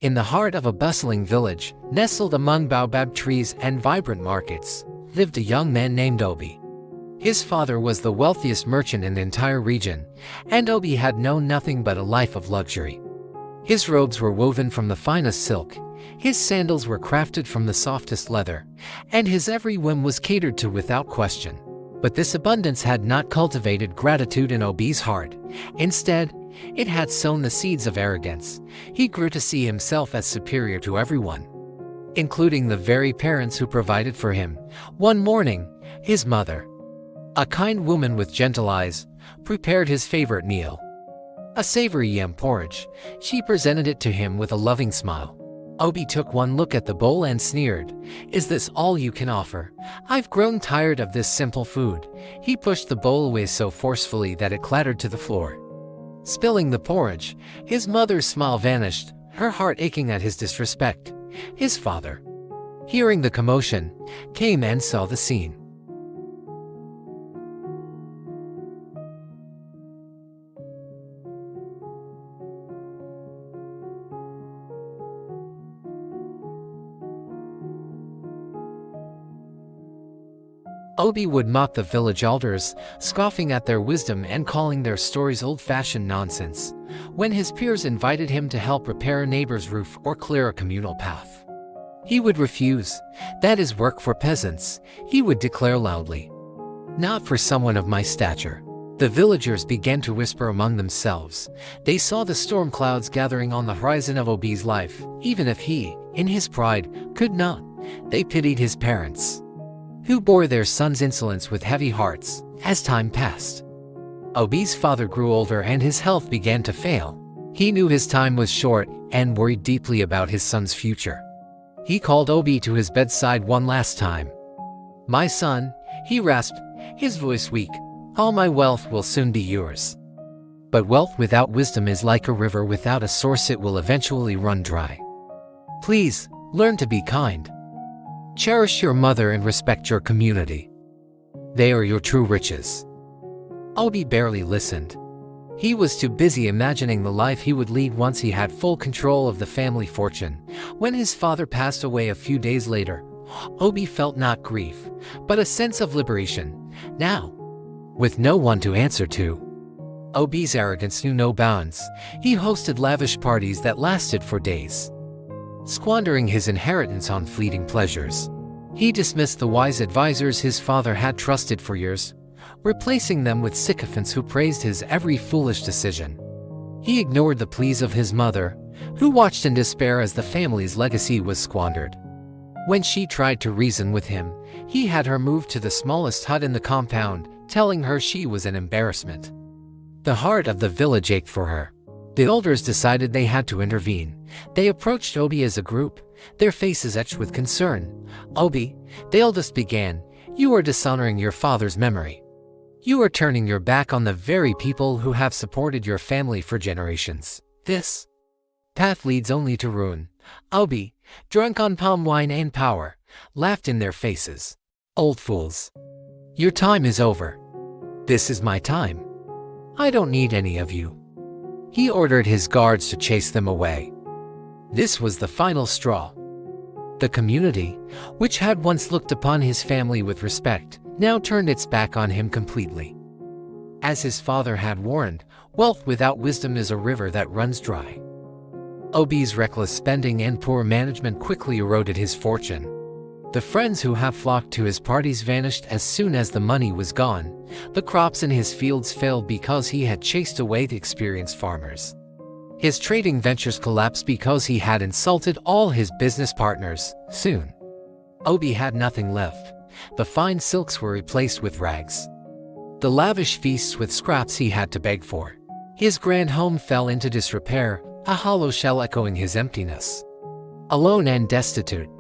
In the heart of a bustling village, nestled among baobab trees and vibrant markets, lived a young man named Obi. His father was the wealthiest merchant in the entire region, and Obi had known nothing but a life of luxury. His robes were woven from the finest silk, his sandals were crafted from the softest leather, and his every whim was catered to without question. But this abundance had not cultivated gratitude in Obi's heart. Instead, it had sown the seeds of arrogance. He grew to see himself as superior to everyone, including the very parents who provided for him. One morning, his mother, a kind woman with gentle eyes, prepared his favorite meal, a savory yam porridge. She presented it to him with a loving smile. Obi took one look at the bowl and sneered, "Is this all you can offer? I've grown tired of this simple food." He pushed the bowl away so forcefully that it clattered to the floor, spilling the porridge. His mother's smile vanished, her heart aching at his disrespect. His father, hearing the commotion, came and saw the scene. Obi would mock the village elders, scoffing at their wisdom and calling their stories old-fashioned nonsense. When his peers invited him to help repair a neighbor's roof or clear a communal path, he would refuse. "That is work for peasants," he would declare loudly, "not for someone of my stature." The villagers began to whisper among themselves. They saw the storm clouds gathering on the horizon of Obi's life. Even if he, in his pride, could not, they pitied his parents, who bore their son's insolence with heavy hearts. As time passed, Obi's father grew older and his health began to fail. He knew his time was short and worried deeply about his son's future. He called Obi to his bedside one last time. "My son," he rasped, his voice weak, "all my wealth will soon be yours. But wealth without wisdom is like a river without a source. It will eventually run dry. Please, learn to be kind. Cherish your mother and respect your community. They are your true riches." Obi barely listened. He was too busy imagining the life he would lead once he had full control of the family fortune. When his father passed away a few days later, Obi felt not grief, but a sense of liberation. Now, with no one to answer to, Obi's arrogance knew no bounds. He hosted lavish parties that lasted for days, squandering his inheritance on fleeting pleasures. He dismissed the wise advisors his father had trusted for years, replacing them with sycophants who praised his every foolish decision. He ignored the pleas of his mother, who watched in despair as the family's legacy was squandered. When she tried to reason with him, he had her moved to the smallest hut in the compound, telling her she was an embarrassment. The heart of the village ached for her. The elders decided they had to intervene. They approached Obi as a group, their faces etched with concern. "Obi," the eldest began, "you are dishonoring your father's memory. You are turning your back on the very people who have supported your family for generations. This path leads only to ruin." Obi, drunk on palm wine and power, laughed in their faces. "Old fools. Your time is over. This is my time. I don't need any of you." He ordered his guards to chase them away. This was the final straw. The community, which had once looked upon his family with respect, now turned its back on him completely. As his father had warned, wealth without wisdom is a river that runs dry. Obi's reckless spending and poor management quickly eroded his fortune. The friends who have flocked to his parties vanished as soon as the money was gone. The crops in his fields failed because he had chased away the experienced farmers. His trading ventures collapsed because he had insulted all his business partners. Soon, Obi had nothing left. The fine silks were replaced with rags, the lavish feasts with scraps he had to beg for. His grand home fell into disrepair, a hollow shell echoing his emptiness. Alone and destitute,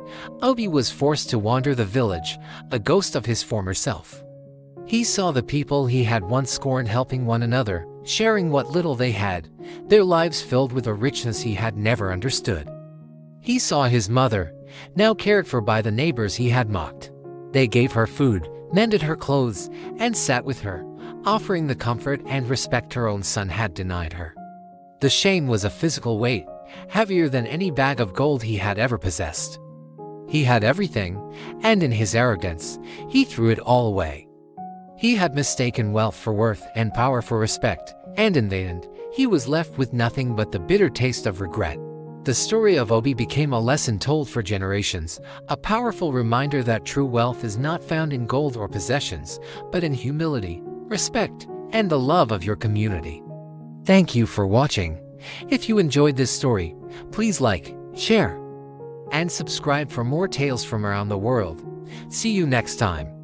Obi was forced to wander the village, a ghost of his former self. He saw the people he had once scorned helping one another, sharing what little they had, their lives filled with a richness he had never understood. He saw his mother, now cared for by the neighbors he had mocked. They gave her food, mended her clothes, and sat with her, offering the comfort and respect her own son had denied her. The shame was a physical weight. heavier than any bag of gold he had ever possessed. He had everything, and in his arrogance, he threw it all away. He had mistaken wealth for worth and power for respect, and in the end, he was left with nothing but the bitter taste of regret. The story of Obi became a lesson told for generations, a powerful reminder that true wealth is not found in gold or possessions, but in humility, respect, and the love of your community. Thank you for watching. If you enjoyed this story, please like, share, and subscribe for more tales from around the world. See you next time.